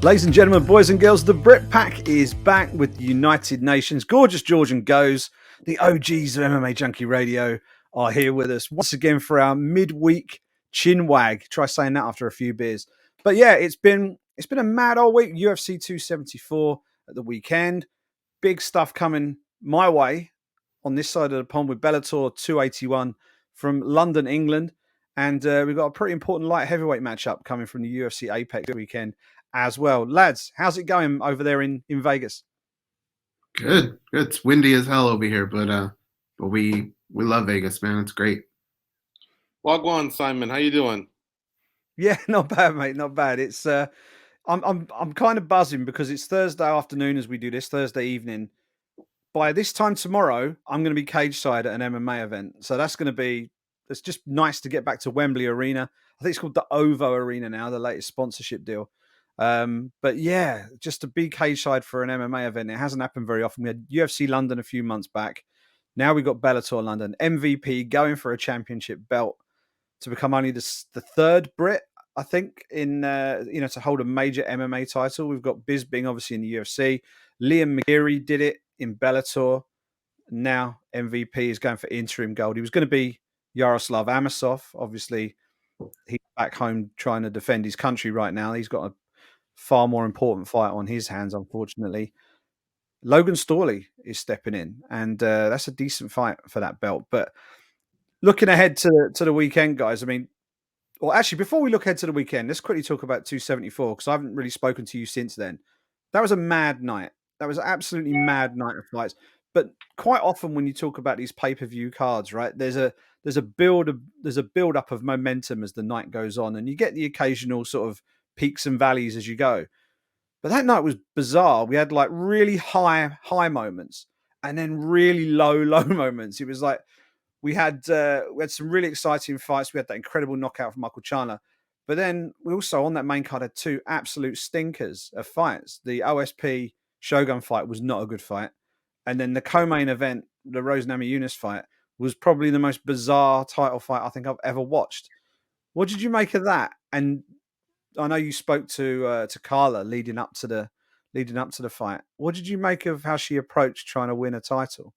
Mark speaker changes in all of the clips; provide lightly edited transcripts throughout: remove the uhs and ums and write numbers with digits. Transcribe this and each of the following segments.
Speaker 1: Ladies and gentlemen, boys and girls, the Brit Pack is back with the United Nations. Gorgeous Georgian Goes, the OGs of MMA Junkie Radio are here with us once again for our midweek chin wag. Try saying that after a few beers. But yeah, it's been a mad old week. UFC 274 at the weekend. Big stuff coming my way on this side of the pond with Bellator 281 from London, England. And we've got a pretty important light heavyweight matchup coming from the UFC Apex weekend as well. Lads, how's it going over there in Vegas?
Speaker 2: Good. It's windy as hell over here, but we love Vegas, man. It's great.
Speaker 3: Log on, Simon. How you doing?
Speaker 1: Yeah, not bad, mate. Not bad. It's I'm kind of buzzing because it's Thursday afternoon as we do this, Thursday evening. By this time tomorrow, I'm going to be cage side at an MMA event. So it's just nice to get back to Wembley Arena. I think it's called the OVO Arena now, the latest sponsorship deal. But yeah, just to be cage side for an MMA event, it hasn't happened very often. We had UFC London a few months back. Now we've got Bellator London. MVP going for a championship belt to become only the third Brit, I think, in to hold a major MMA title. We've got Bisping obviously in the UFC. Liam McGeary did it in Bellator. Now MVP is going for interim gold. He was going to be Yaroslav Amosov. Obviously, he's back home trying to defend his country right now. He's got a far more important fight on his hands, unfortunately. Logan Storley is stepping in, and that's a decent fight for that belt. But looking ahead to the weekend, guys, I mean, well, actually, before we look ahead to the weekend, let's quickly talk about 274, because I haven't really spoken to you since then. That was a mad night. That was an absolutely mad night of fights. But quite often when you talk about these pay-per-view cards, right, there's a build up of momentum as the night goes on, and you get the occasional sort of peaks and valleys as you go. But that night was bizarre. We had like really high moments and then really low moments. It was like we had some really exciting fights. We had that incredible knockout from Michael Chandler. But then we also on that main card had two absolute stinkers of fights. The OSP Shogun fight was not a good fight. And then the co-main event, the Rose Namajunas fight, was probably the most bizarre title fight I think I've ever watched. What did you make of that? And I know you spoke to Carla leading up to the fight. What did you make of how she approached trying to win a title?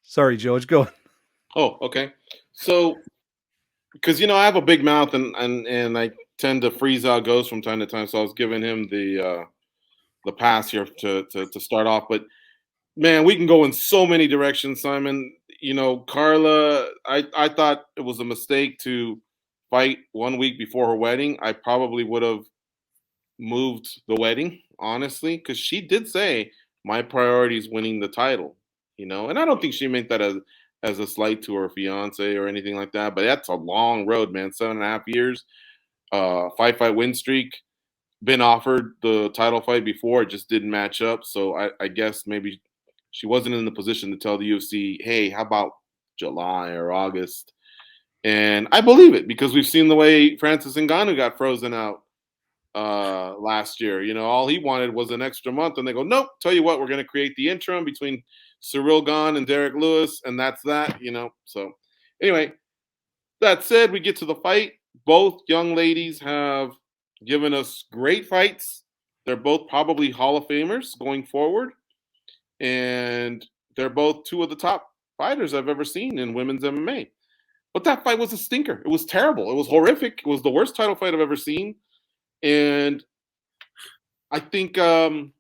Speaker 1: Sorry, George, go on.
Speaker 3: Oh, okay. So, because I have a big mouth and I tend to freeze out ghosts from time to time, so I was giving him the pass here to start off. But man, we can go in so many directions, Simon. Carla, I thought it was a mistake to fight 1 week before her wedding. I probably would have moved the wedding, honestly, because she did say my priority is winning the title, and I don't think she meant that as a slight to her fiance or anything like that. But that's a long road, man. 7.5 years, 5-fight win streak. Been offered the title fight before, it just didn't match up. So I guess maybe she wasn't in the position to tell the UFC, hey, how about July or August? And I believe it because we've seen the way Francis Ngannou got frozen out last year. All he wanted was an extra month, and they go, nope, tell you what, we're going to create the interim between Cyril Gane and Derek Lewis, and that's that, So anyway, that said, we get to the fight. Both young ladies have given us great fights. They're both probably Hall of Famers going forward. And they're both two of the top fighters I've ever seen in women's MMA. But that fight was a stinker. It was terrible. It was horrific. It was the worst title fight I've ever seen. And I think for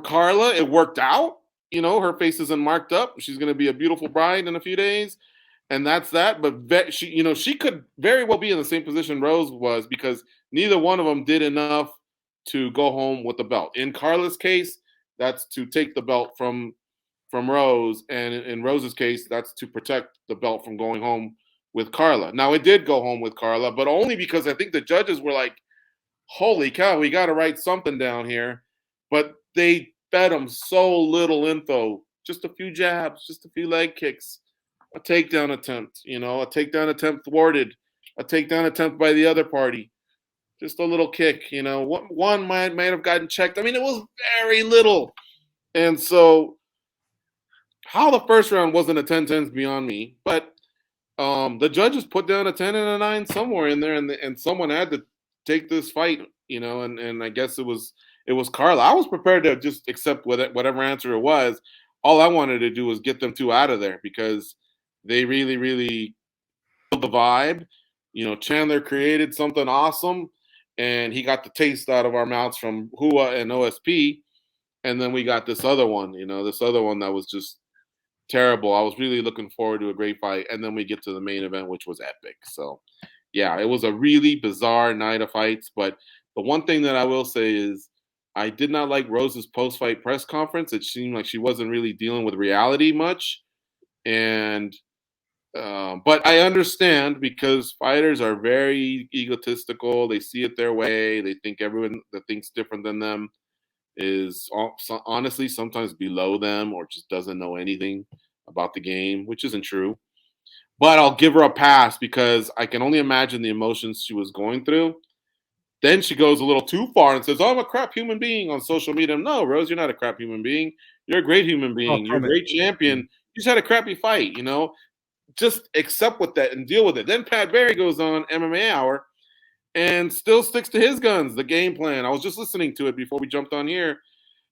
Speaker 3: Carla, it worked out. Her face isn't marked up. She's going to be a beautiful bride in a few days. And that's that. But she could very well be in the same position Rose was because neither one of them did enough to go home with the belt. In Carla's case, that's to take the belt from Rose. And in Rose's case, that's to protect the belt from going home with Carla. Now, it did go home with Carla, but only because I think the judges were like, holy cow, we got to write something down here. But they fed them so little info, just a few jabs, just a few leg kicks, a takedown attempt, a takedown attempt thwarted, a takedown attempt by the other party. Just a little kick, one might have gotten checked. I mean, it was very little. And so how the first round wasn't a 10-10 is beyond me. But The judges put down a 10 and a 9 somewhere in there, and someone had to take this fight, and I guess it was Carla. I was prepared to just accept whatever answer it was. All I wanted to do was get them two out of there because they really, really killed the vibe. Chandler created something awesome, and he got the taste out of our mouths from Hua and OSP, and then we got this other one. This other one that was just terrible. I was really looking forward to a great fight, and then we get to the main event, which was epic. So, yeah, it was a really bizarre night of fights. But the one thing that I will say is, I did not like Rose's post-fight press conference. It seemed like she wasn't really dealing with reality much, and but I understand because fighters are very egotistical. They see it their way. They think everyone that thinks different than them is honestly sometimes below them or just doesn't know anything about the game, which isn't true. But I'll give her a pass because I can only imagine the emotions she was going through. Then she goes a little too far and says, "Oh, I'm a crap human being" on social media. No, Rose, you're not a crap human being. You're a great human
Speaker 1: Oh,
Speaker 3: being. You're a
Speaker 1: promise.
Speaker 3: great champion. You just had a crappy fight, Just accept with that and deal with it. Then Pat Barry goes on MMA Hour and still sticks to his guns, the game plan. I was just listening to it before we jumped on here.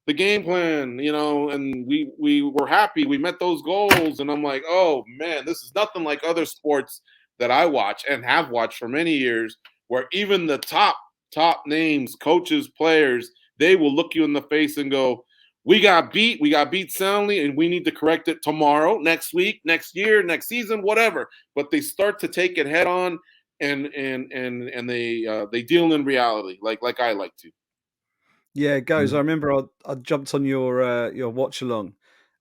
Speaker 3: The game plan, and we were happy. We met those goals. And I'm like, oh man, this is nothing like other sports that I watch and have watched for many years, where even the top names, coaches, players, they will look you in the face and go, we got beat soundly, and we need to correct it tomorrow, next week, next year, next season, whatever. But they start to take it head on, and they deal in reality, like I like to.
Speaker 1: Yeah, it goes. I remember I jumped on your watch along,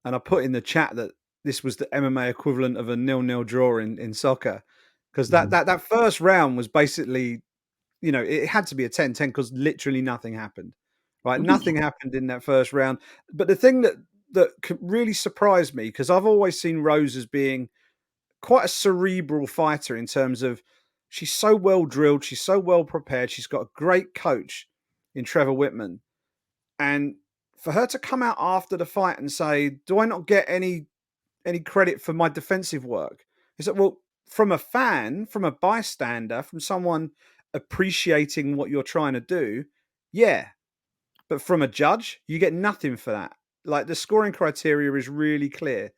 Speaker 1: and I put in the chat that this was the MMA equivalent of a 0-0 draw in soccer, because that first round was basically, it had to be a 10-10 because literally nothing happened, right? Nothing happened in that first round. But the thing that really surprised me, because I've always seen Rose as being quite a cerebral fighter in terms of she's so well drilled, she's so well prepared, she's got a great coach in Trevor Whitman. And for her to come out after the fight and say, "Do I not get any credit for my defensive work?" Is that, well, from a fan, from a bystander, from someone appreciating what you're trying to do, yeah. But from a judge, you get nothing for that. Like, the scoring criteria is really clear.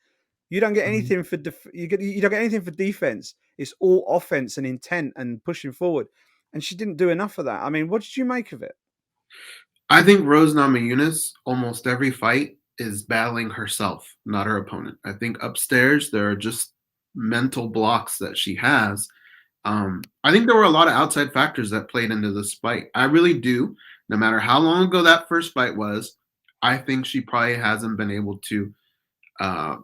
Speaker 1: You don't get anything for you don't get anything for defense. It's all offense and intent and pushing forward. And she didn't do enough of that. I mean, what did you make of it?
Speaker 2: I think Rose Namajunas, almost every fight, is battling herself, not her opponent. I think upstairs there are just mental blocks that she has. I think there were a lot of outside factors that played into this fight. I really do. No matter how long ago that first fight was, I think she probably hasn't been able to uh,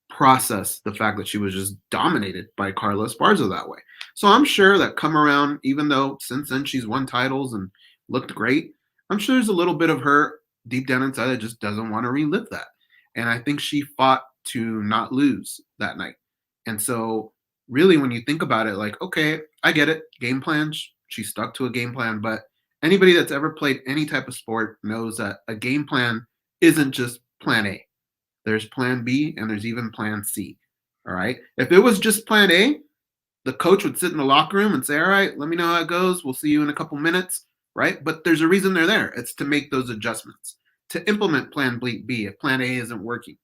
Speaker 2: process the fact that she was just dominated by Carla Esparza that way. So I'm sure that come around, even though since then she's won titles and looked great, I'm sure there's a little bit of her deep down inside that just doesn't want to relive that. And I think she fought to not lose that night. And so really when you think about it, like, okay, I get it. Game plan, she stuck to a game plan, but anybody that's ever played any type of sport knows that a game plan isn't just plan A. There's plan B and there's even plan C. All right. If it was just plan A, the coach would sit in the locker room and say, all right, let me know how it goes. We'll see you in a couple minutes. Right. But there's a reason they're there. It's to make those adjustments, to implement plan B if plan A isn't working.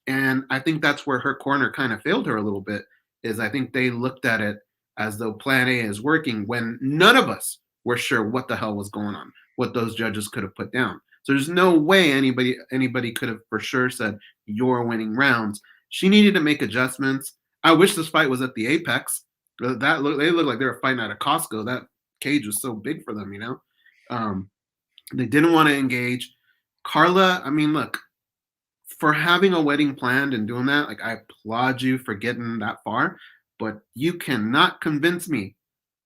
Speaker 2: And I think that's where her corner kind of failed her a little bit, is I think they looked at it as though plan A is working when none of us were sure what the hell was going on, what those judges could have put down. So there's no way anybody could have for sure said you're winning rounds. She needed to make adjustments. I wish this fight was at the Apex. They looked like they were fighting at a Costco. That cage was so big for them, They didn't want to engage. Carla, I mean, look, for having a wedding planned and doing that, like, I applaud you for getting that far, but you cannot convince me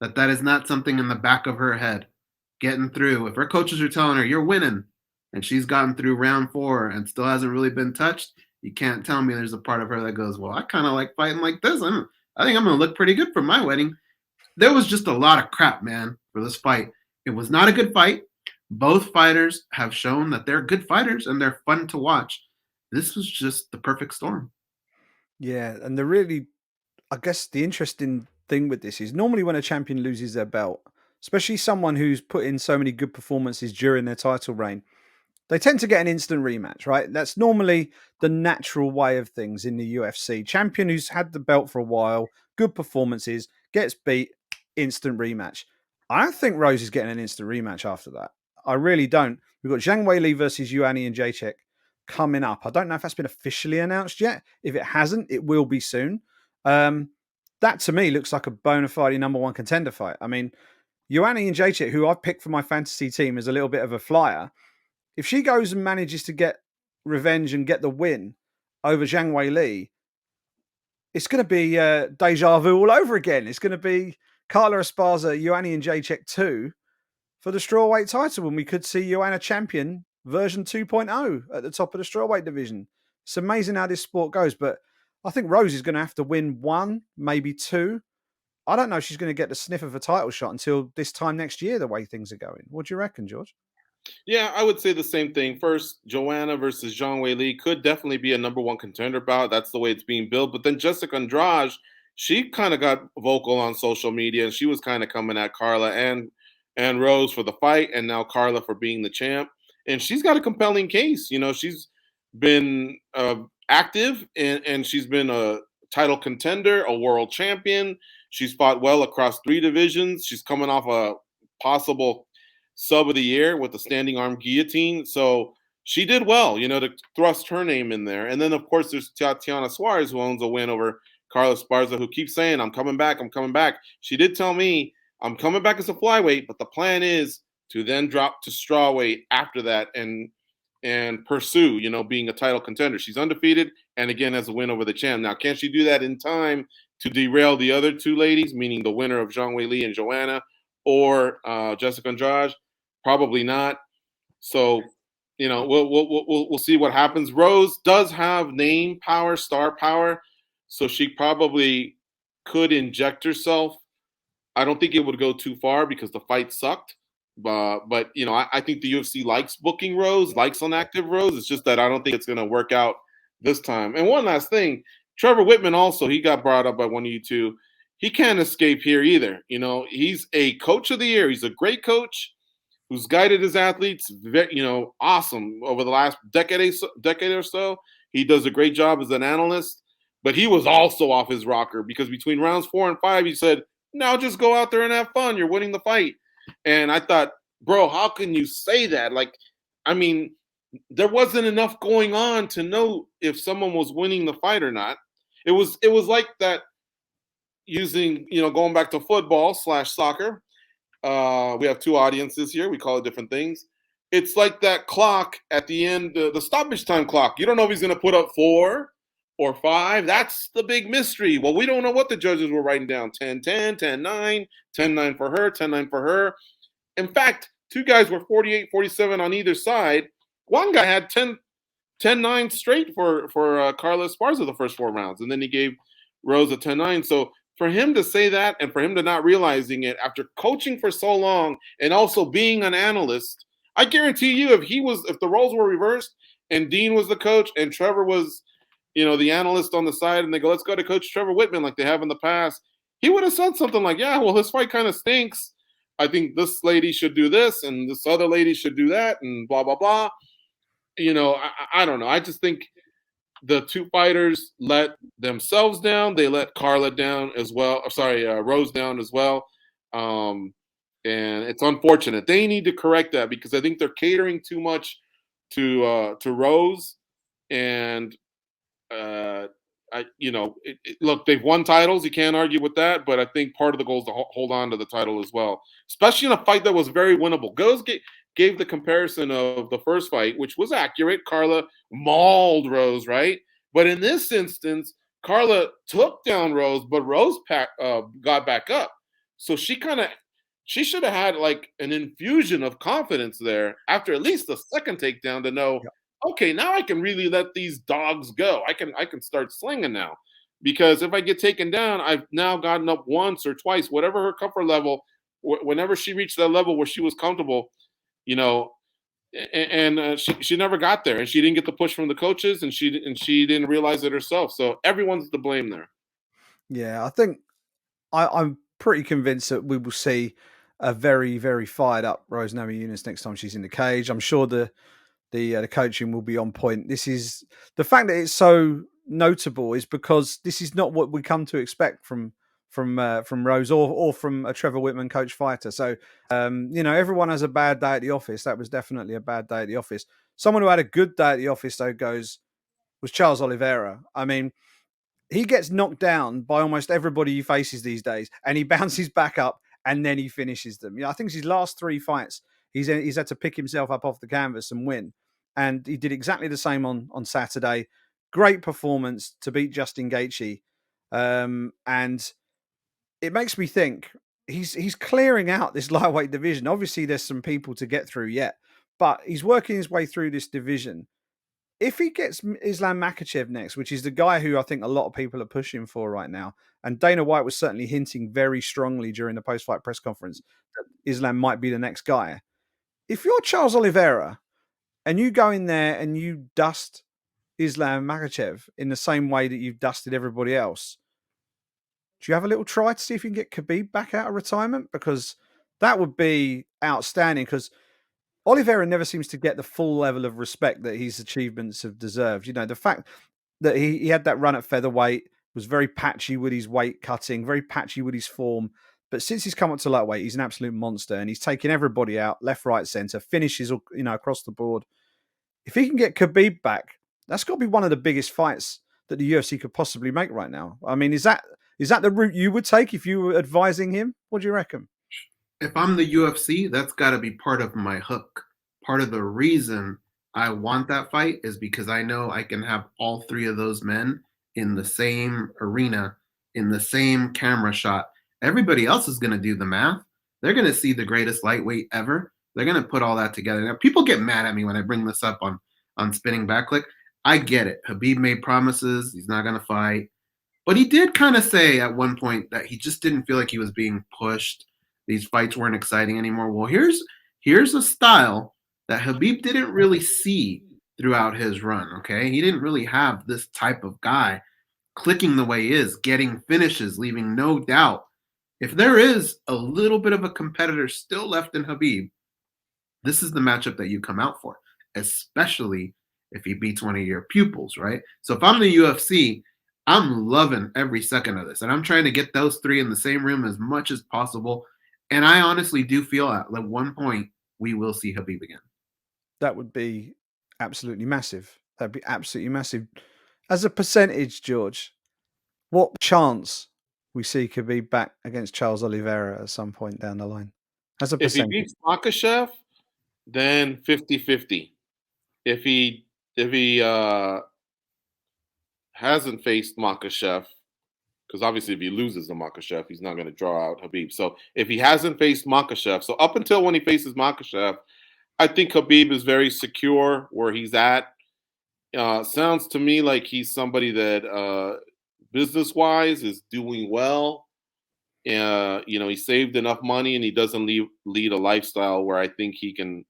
Speaker 2: that that is not something in the back of her head getting through. If her coaches are telling her you're winning and she's gotten through round 4 and still hasn't really been touched, you can't tell me there's a part of her that goes, well, I kind of like fighting like this. I think I'm going to look pretty good for my wedding. There was just a lot of crap, man, for this fight. It was not a good fight. Both fighters have shown that they're good fighters and they're fun to watch. This was just the perfect storm.
Speaker 1: Yeah, and the really I guess the interesting thing with this is normally when a champion loses their belt, especially someone who's put in so many good performances during their title reign, they tend to get an instant rematch, right? That's normally the natural way of things in the UFC. Champion who's had the belt for a while, good performances, gets beat, instant rematch. I don't think Rose is getting an instant rematch after that. I really don't. We've got Zhang Weili versus Ioane and Jacek coming up. I don't know if that's been officially announced yet. If it hasn't, it will be soon. That to me looks like a bona fide number one contender fight. I mean, Ioane and Jacek, who I've picked for my fantasy team as a little bit of a flyer, if she goes and manages to get revenge and get the win over Zhang Weili, it's going to be deja vu all over again. It's going to be Carla Esparza, Ioane and Jacek 2 for the strawweight title, and we could see Joanna champion version 2.0 at the top of the strawweight division. It's amazing how this sport goes, but I think Rose is going to have to win 1, maybe 2. I don't know if she's going to get the sniff of a title shot until this time next year, the way things are going. What do you reckon, George?
Speaker 3: Yeah, I would say the same thing. First, Joanna versus Zhang Weili could definitely be a number one contender bout. That's the way it's being built. But then Jessica Andrade, she kind of got vocal on social media, and she was kind of coming at Carla and Rose for the fight, and now Carla for being the champ. And she's got a compelling case. You know, she's been active, and she's been a title contender, a world champion. She's fought well across 3 divisions. She's coming off a possible sub of the year with the standing arm guillotine. So she did well, you know, to thrust her name in there. And then, of course, there's Tatiana Suarez, who owns a win over Carla Esparza, who keeps saying, I'm coming back, I'm coming back. She did tell me, I'm coming back as a flyweight, but the plan is to then drop to strawweight after that and pursue, you know, being a title contender. She's undefeated and, again, has a win over the champ. Now, can she do that in time to derail the other 2 ladies, meaning the winner of Zhang Weili and Joanna or Jessica Andrade? Probably not. So, you know, we'll see what happens. Rose does have name power, star power, so she probably could inject herself. I don't think it would go too far because the fight sucked. But you know, I think the UFC likes booking Rose, likes on active Rose. It's just that I don't think it's going to work out this time. And one last thing, Trevor Whitman also, he got brought up by one of you two. He can't escape here either. You know, he's a coach of the year. He's a great coach who's guided his athletes, you know, awesome over the last decade or so. He does a great job as an analyst, but he was also off his rocker because between rounds 4 and 5, he said, now just go out there and have fun. You're winning the fight. And I thought, bro, how can you say that? Like, I mean, there wasn't enough going on to know if someone was winning the fight or not. It was like that using, you know, going back to football / soccer. We have 2 audiences here. We call it different things. It's like that clock at the end, the stoppage time clock. You don't know if he's going to put up 4 or 5. That's the big mystery. Well, we don't know what the judges were writing down. 10-10, 10-9, 10-9 for her, 10-9 for her. In fact, 2 guys were 48-47 on either side. One guy had 10-9 straight for Carla Esparza the first 4 rounds, and then he gave Rose a 10-9. So for him to say that and for him to not realizing it after coaching for so long and also being an analyst, I guarantee you if the roles were reversed and Dean was the coach and Trevor was, you know, the analyst on the side, and they go, let's go to Coach Trevor Whitman like they have in the past, he would have said something like, yeah, well, this fight kind of stinks. I think this lady should do this and this other lady should do that and blah, blah, blah. You know, I don't know. I just think the 2 fighters let themselves down. They let Carla down as well. Rose down as well. And it's unfortunate. They need to correct that because I think they're catering too much to Rose. And look, they've won titles. You can't argue with that. But I think part of the goal is to hold on to the title as well, especially in a fight that was very winnable. Gave the comparison of the first fight, which was accurate. Carla mauled Rose, right? But in this instance, Carla took down Rose, but Rose got back up. So she should have had like an infusion of confidence there after at least the second takedown to know, okay, now I can really let these dogs go. I can start slinging now. Because if I get taken down, I've now gotten up once or twice, whatever her comfort level, whenever she reached that level where she was comfortable, you know, and she never got there, and she didn't get the push from the coaches, and she didn't realize it herself. So everyone's to blame there.
Speaker 1: Yeah, I think I'm pretty convinced that we will see a very, very fired up Rose Namajunas next time she's in the cage. I'm sure the coaching will be on point. This is the fact that it's so notable is because this is not what we come to expect from Rose or from a Trevor Whitman coach fighter. So everyone has a bad day at the office. That was definitely a bad day at the office. Someone who had a good day at the office though was Charles Oliveira. I mean, he gets knocked down by almost everybody he faces these days, and he bounces back up and then he finishes them. I think it's his last 3 fights. He's had to pick himself up off the canvas and win, and he did exactly the same on Saturday. Great performance to beat Justin Gaethje, and it makes me think he's clearing out this lightweight division. Obviously, there's some people to get through yet, but he's working his way through this division. If he gets Islam Makhachev next, which is the guy who I think a lot of people are pushing for right now, and Dana White was certainly hinting very strongly during the post-fight press conference that Islam might be the next guy. If you're Charles Oliveira and you go in there and you dust Islam Makhachev in the same way that you've dusted everybody else, do you have a little try to see if you can get Khabib back out of retirement? Because that would be outstanding, because Oliveira never seems to get the full level of respect that his achievements have deserved. The fact that he had that run at featherweight, was very patchy with his weight cutting, very patchy with his form. But since he's come up to lightweight, he's an absolute monster, and he's taking everybody out, left, right, center, finishes, across the board. If he can get Khabib back, that's got to be one of the biggest fights that the UFC could possibly make right now. I mean, is that the route you would take if you were advising him? What do you reckon?
Speaker 2: If I'm the UFC, that's got to be part of my hook. Part of the reason I want that fight is because I know I can have all 3 of those men in the same arena, in the same camera shot. Everybody else is going to do the math. They're going to see the greatest lightweight ever. They're going to put all that together. Now, people get mad at me when I bring this up on Spinning Backclick. I get it. Habib made promises. He's not going to fight. But he did kind of say at one point that he just didn't feel like he was being pushed. These fights weren't exciting anymore. Well, here's a style that Habib didn't really see throughout his run, okay? He didn't really have this type of guy clicking the way he is, getting finishes, leaving no doubt. If there is a little bit of a competitor still left in Habib, this is the matchup that you come out for, especially if he beats one of your pupils, right? So if I'm the UFC, I'm loving every second of this, and I'm trying to get those 3 in the same room as much as possible. And I honestly do feel at one point we will see Habib again.
Speaker 1: That would be absolutely massive. That'd be absolutely massive. As a percentage, George, what chance we see Khabib back against Charles Oliveira at some point down the line? As a
Speaker 3: If he
Speaker 1: percentage.
Speaker 3: beats Makhachev, then 50-50. If he hasn't faced Makhachev, because obviously if he loses to Makhachev, he's not going to draw out Habib. So if he hasn't faced Makhachev, so up until when he faces Makhachev, I think Habib is very secure where he's at. Sounds to me like he's somebody that business-wise is doing well. He saved enough money and he doesn't lead a lifestyle where I think he can,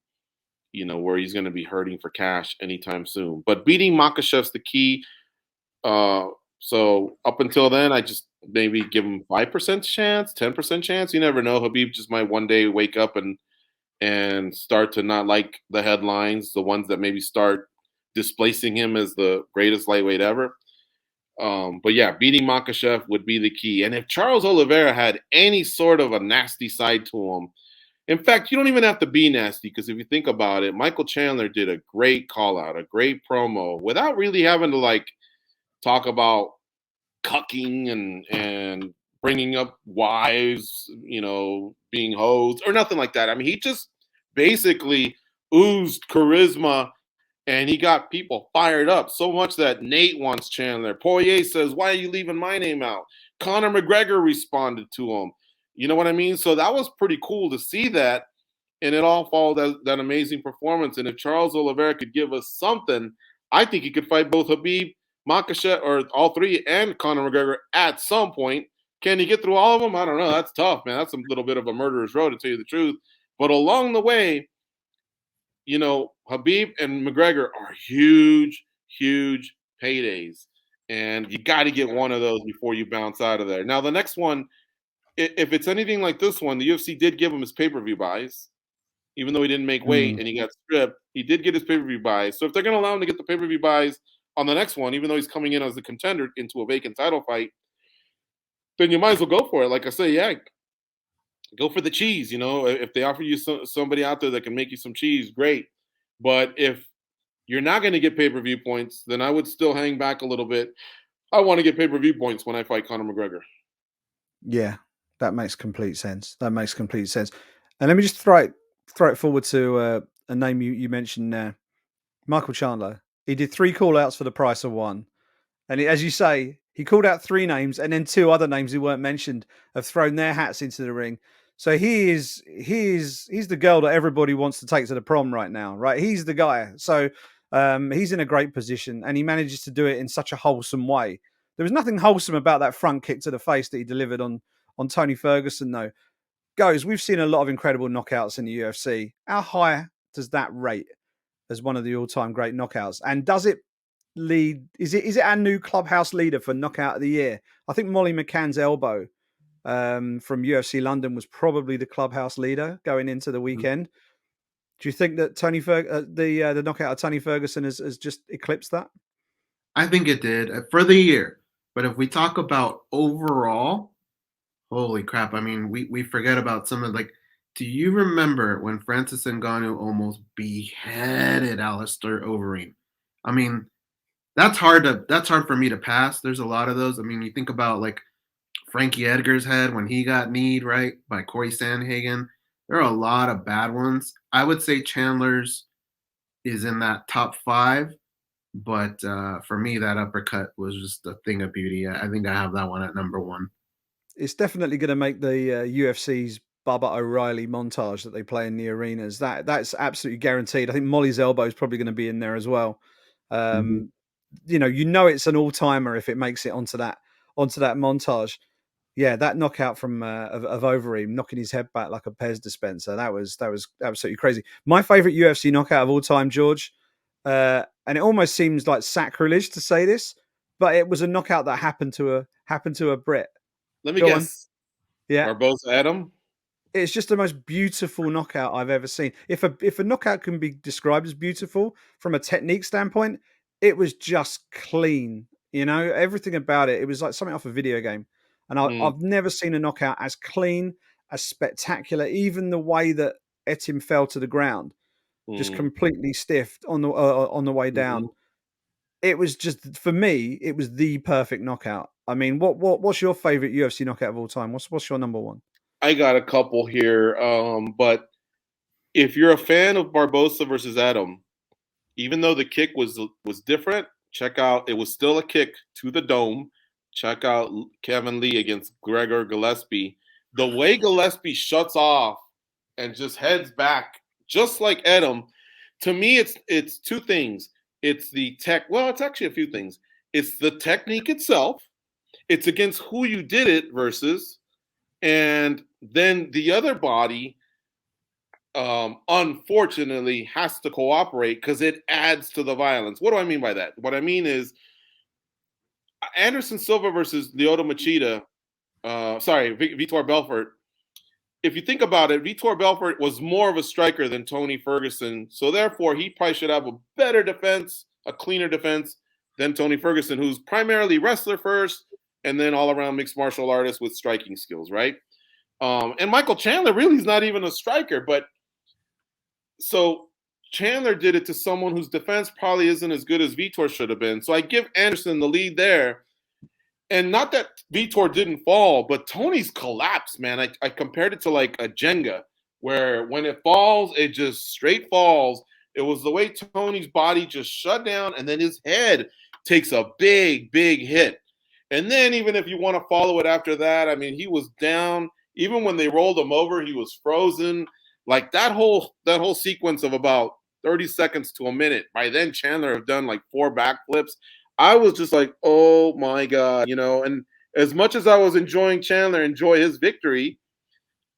Speaker 3: where he's going to be hurting for cash anytime soon. But beating Makhachev's the key. So up until then, I just maybe give him 5% chance, 10% chance. You never know. Habib just might one day wake up and start to not like the headlines, the ones that maybe start displacing him as the greatest lightweight ever. But yeah, beating Makhachev would be the key. And if Charles Oliveira had any sort of a nasty side to him, in fact, you don't even have to be nasty, because if you think about it, Michael Chandler did a great call out, a great promo without really having to talk about cucking and bringing up wives, being hoes or nothing like that. I mean, he just basically oozed charisma and he got people fired up so much that Nate wants Chandler. Poirier says, "Why are you leaving my name out?" Conor McGregor responded to him. You know what I mean? So that was pretty cool to see that. And it all followed that amazing performance. And if Charles Oliveira could give us something, I think he could fight both Habib, Makhachev, or all 3, and Conor McGregor at some point. Can he get through all of them? I don't know. That's tough, man. That's a little bit of a murderer's road, to tell you the truth. But along the way, Habib and McGregor are huge, huge paydays. and you got to get one of those before you bounce out of there. Now, the next one, if it's anything like this one, the UFC did give him his pay-per-view buys, even though he didn't make weight and he got stripped. He did get his pay-per-view buys. So if they're going to allow him to get the pay-per-view buys on the next one, even though he's coming in as a contender into a vacant title fight, then you might as well go for it. Like I say, yeah, go for the cheese. If they offer you somebody out there that can make you some cheese, great. But if you're not going to get pay-per-view points, then I would still hang back a little bit. I want to get pay-per-view points when I fight Conor McGregor.
Speaker 1: Yeah, that makes complete sense. And let me just throw it forward to a name you mentioned there, Michael Chandler. He did 3 call-outs for the price of 1. And as you say, he called out 3 names, and then 2 other names who weren't mentioned have thrown their hats into the ring. So he's the girl that everybody wants to take to the prom right now, right? He's the guy. So he's in a great position, and he manages to do it in such a wholesome way. There was nothing wholesome about that front kick to the face that he delivered on Tony Ferguson, though. We've seen a lot of incredible knockouts in the UFC. How high does that rate as one of the all-time great knockouts? And does it lead? Is it our new clubhouse leader for knockout of the year? I think Molly McCann's elbow from UFC London was probably the clubhouse leader going into the weekend. Do you think that the knockout of Tony Ferguson has just eclipsed that?
Speaker 2: I think it did for the year. But if we talk about overall, holy crap. I mean, we forget about some of do you remember when Francis Ngannou almost beheaded Alistair Overeem? I mean, that's hard for me to pass. There's a lot of those. I mean, you think about Frankie Edgar's head when he got kneed, right, by Corey Sandhagen. There are a lot of bad ones. I would say Chandler's is in that top 5, but for me, that uppercut was just a thing of beauty. I think I have that one at number 1.
Speaker 1: It's definitely going to make the UFC's Bubba O'Reilly montage that they play in the arenas. That's absolutely guaranteed. I think Molly's elbow is probably going to be in there as well. It's an all-timer if it makes it onto that montage. Yeah, that knockout from of Overeem, knocking his head back like a Pez dispenser. That was absolutely crazy. My favorite UFC knockout of all time, George, and it almost seems like sacrilege to say this, but it was a knockout that happened to a Brit.
Speaker 3: Let me guess.
Speaker 1: Yeah,
Speaker 3: Barboza Adam.
Speaker 1: It's just the most beautiful knockout I've ever seen. If a knockout can be described as beautiful from a technique standpoint, it was just clean. Everything about it. It was like something off a video game. And I've never seen a knockout as clean, as spectacular. Even the way that Etim fell to the ground, just completely stiffed on the way down. It was just, for me, it was the perfect knockout. I mean, what's your favorite UFC knockout of all time? What's your number 1?
Speaker 3: I got a couple here, but if you're a fan of Barboza versus Adam, even though the kick was different, check out. It was still a kick to the dome. Check out Kevin Lee against Gregor Gillespie. The way Gillespie shuts off and just heads back, just like Adam. To me, it's 2 things. It's the tech. Well, it's actually a few things. It's the technique itself. It's against who you did it versus, and then the other body, unfortunately, has to cooperate because it adds to the violence. What do I mean by that? What I mean is Anderson Silva versus Lyoto Machida. Vitor Belfort. If you think about it, Vitor Belfort was more of a striker than Tony Ferguson. So therefore, he probably should have a better defense, a cleaner defense than Tony Ferguson, who's primarily wrestler first and then all-around mixed martial artist with striking skills, right? And Michael Chandler really is not even a striker. But so Chandler did it to someone whose defense probably isn't as good as Vitor should have been. So I give Anderson the lead there. And not that Vitor didn't fall, but Tony's collapsed, man. I compared it to like a Jenga, where when it falls, it just straight falls. It was the way Tony's body just shut down, and then his head takes a big, big hit. And then even if you want to follow it after that, I mean, he was down. Even when they rolled him over, he was frozen. Like that whole sequence of about 30 seconds to a minute. By then, Chandler had done like 4 backflips. I was just like, oh my God, and as much as I was enjoying Chandler, enjoy his victory,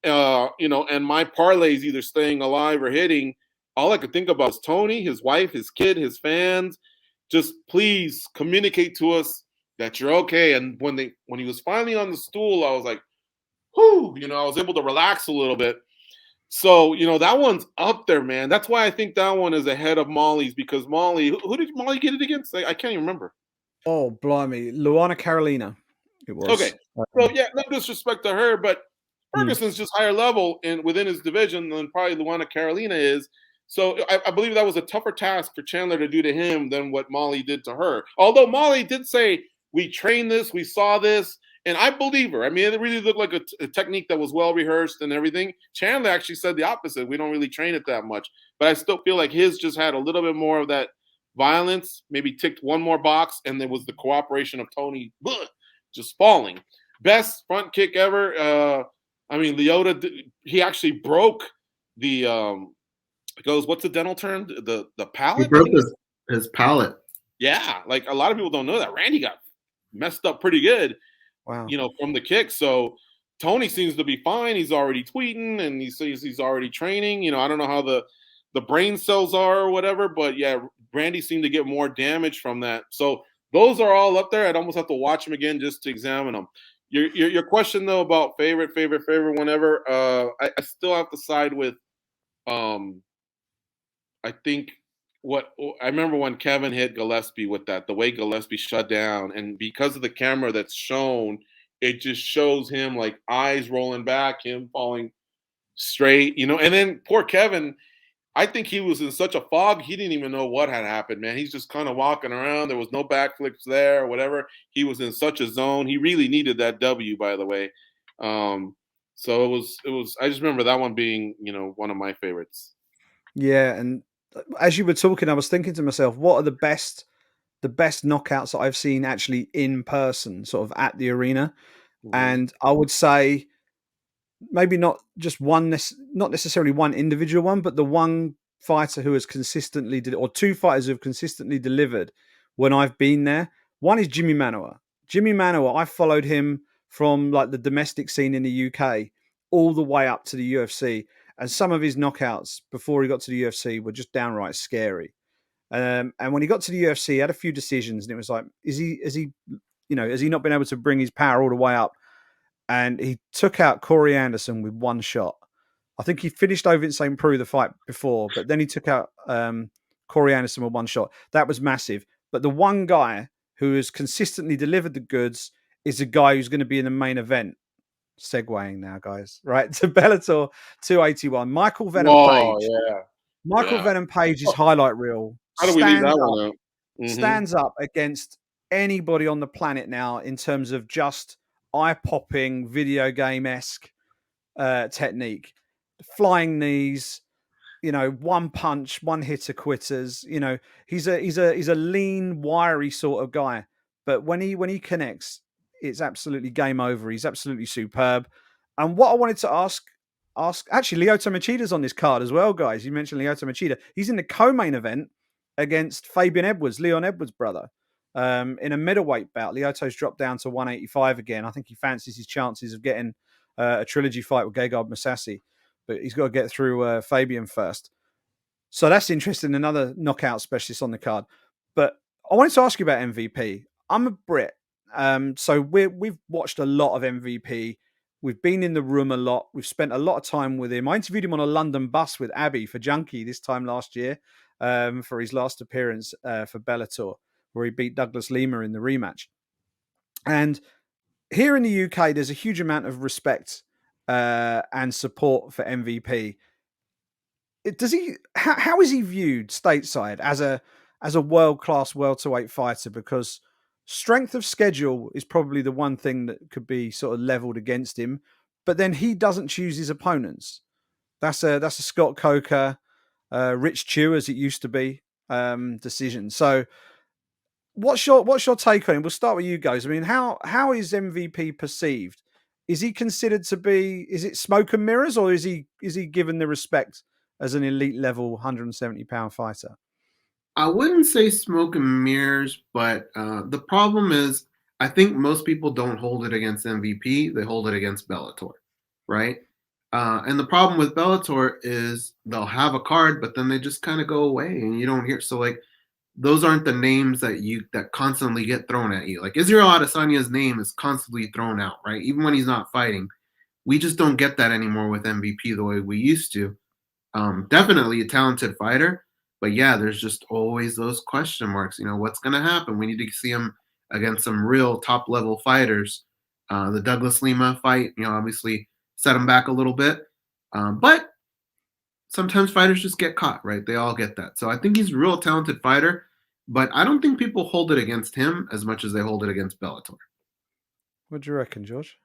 Speaker 3: and my parlays either staying alive or hitting, all I could think about is Tony, his wife, his kid, his fans. Just please communicate to us that you're okay. And when he was finally on the stool, I was like, whew, I was able to relax a little bit. So, that one's up there, man. That's why I think that one is ahead of Molly's, because Molly, who did Molly get it against? I can't even remember.
Speaker 1: Oh, blimey. Luana Carolina, it was.
Speaker 3: Okay. So, yeah, no disrespect to her, but Ferguson's just higher level within his division than probably Luana Carolina is. So I believe that was a tougher task for Chandler to do to him than what Molly did to her. Although Molly did say, we trained this, we saw this, and I believe her. I mean, it really looked like a technique that was well rehearsed and everything. Chandler actually said the opposite. We don't really train it that much. But I still feel like his just had a little bit more of that violence, maybe ticked one more box, and there was the cooperation of Tony just falling. Best front kick ever. I mean, Lyoto, he actually broke the goes, what's the dental term? The palate?
Speaker 2: He broke his palate.
Speaker 3: Yeah, like a lot of people don't know that. Randy got messed up pretty good,
Speaker 1: wow,
Speaker 3: from the kick. So Tony seems to be fine. He's already tweeting and he says he's already training. I don't know how the brain cells are or whatever, but yeah, Randy seemed to get more damage from that. So those are all up there. I'd almost have to watch them again just to examine them. Your question though about favorite whenever, I still have to side with I think I remember when Kevin hit Gillespie with that, the way Gillespie shut down, and because of the camera that's shown, it just shows him like eyes rolling back, him falling straight, and then poor Kevin, I think he was in such a fog, he didn't even know what had happened, man. He's just kind of walking around. There was no backflips there or whatever. He was in such a zone. He really needed that W, by the way. So it was, I just remember that one being, one of my favorites.
Speaker 1: Yeah, and as you were talking, I was thinking to myself, what are the best knockouts that I've seen actually in person, sort of at the arena? Mm-hmm. And I would say maybe not just not necessarily one individual one, but the one fighter who has consistently or two fighters who have consistently delivered when I've been there. One is Jimmy Manuwa. Jimmy Manuwa, I followed him from like the domestic scene in the UK all the way up to the UFC. And some of his knockouts before he got to the UFC were just downright scary. And when he got to the UFC, he had a few decisions, and it was like, has he not been able to bring his power all the way up? And he took out Corey Anderson with one shot. I think he finished over in St. Preux the fight before, but then he took out Corey Anderson with one shot. That was massive. But the one guy who has consistently delivered the goods is the guy who's going to be in the main event. Segueing now, guys, right? To Bellator 281. Michael Venom Page.
Speaker 3: Yeah.
Speaker 1: Michael Venom Page's highlight reel.
Speaker 3: How do we leave that one out? Mm-hmm.
Speaker 1: Stands up against anybody on the planet now in terms of just eye-popping, video game-esque technique. Flying knees, one punch, one hitter quitters. He's a lean, wiry sort of guy. But when he connects, it's absolutely game over. He's absolutely superb. And what I wanted to ask, actually, Lyoto Machida's on this card as well, guys. You mentioned Lyoto Machida. He's in the co-main event against Fabian Edwards, Leon Edwards' brother, in a middleweight bout. Lyoto's dropped down to 185 again. I think he fancies his chances of getting a trilogy fight with Gegard Mousasi, but he's got to get through Fabian first. So that's interesting. Another knockout specialist on the card. But I wanted to ask you about MVP. I'm a Brit. So we've watched a lot of MVP. We've been in the room a lot. We've spent a lot of time with him. I interviewed him on a London bus with Abby for Junkie this time last year for his last appearance for Bellator, where he beat Douglas Lima in the rematch. And here in the UK, there's a huge amount of respect and support for MVP. How is he viewed stateside as a world-class welterweight fighter? Because strength of schedule is probably the one thing that could be sort of leveled against him, but then he doesn't choose his opponents. That's a Scott Coker, Rich Chew, as it used to be, decision. So what's your take on him? We'll start with you guys. I mean, how is MVP perceived? Is he considered to be, is it smoke and mirrors, or is he given the respect as an elite level 170-pound fighter?
Speaker 2: I wouldn't say smoke and mirrors, but the problem is I think most people don't hold it against MVP. They hold it against Bellator, right? And the problem with Bellator is they'll have a card, but then they just kind of go away and you don't hear. So like those aren't the names that constantly get thrown at you. Like Israel Adesanya's name is constantly thrown out, right? Even when he's not fighting. We just don't get that anymore with MVP the way we used to. Definitely a talented fighter, but yeah, there's just always those question marks. What's going to happen? We need to see him against some real top level fighters. The Douglas Lima fight, obviously set him back a little bit. But sometimes fighters just get caught, right? They all get that. So I think he's a real talented fighter, but I don't think people hold it against him as much as they hold it against Bellator.
Speaker 1: What do you reckon, George?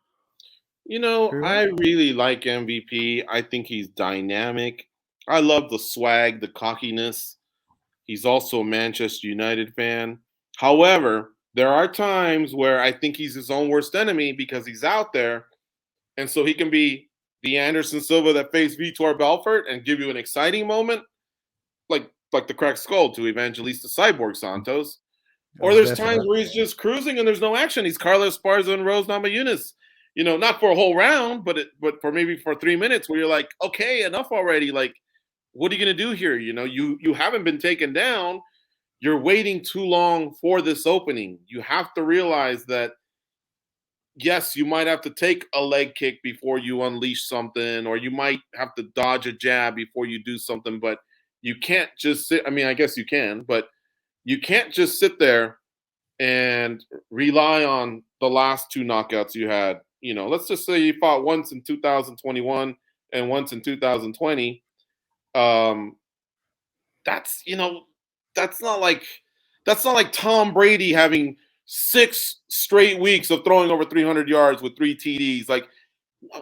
Speaker 3: I really like MVP. I think he's dynamic. I love the swag, the cockiness. He's also a Manchester United fan. However, there are times where I think he's his own worst enemy because he's out there. And so he can be the Anderson Silva that faced Vitor Belfort and give you an exciting moment, like the cracked skull to Evangelista Cyborg Santos. Or there's times where he's just cruising and there's no action. He's Carla Esparza and Rose Namajunas. Not for a whole round, but for maybe for 3 minutes where you're like, okay, enough already. Like, what are you going to do here? You haven't been taken down. You're waiting too long for this opening. You have to realize that, yes, you might have to take a leg kick before you unleash something, or you might have to dodge a jab before you do something, but you can't just sit. I mean, I guess you can, but you can't just sit there and rely on the last 2 knockouts you had. Let's just say you fought once in 2021 and once in 2020. That's not like Tom Brady having 6 straight weeks of throwing over 300 yards with 3 TDs. Like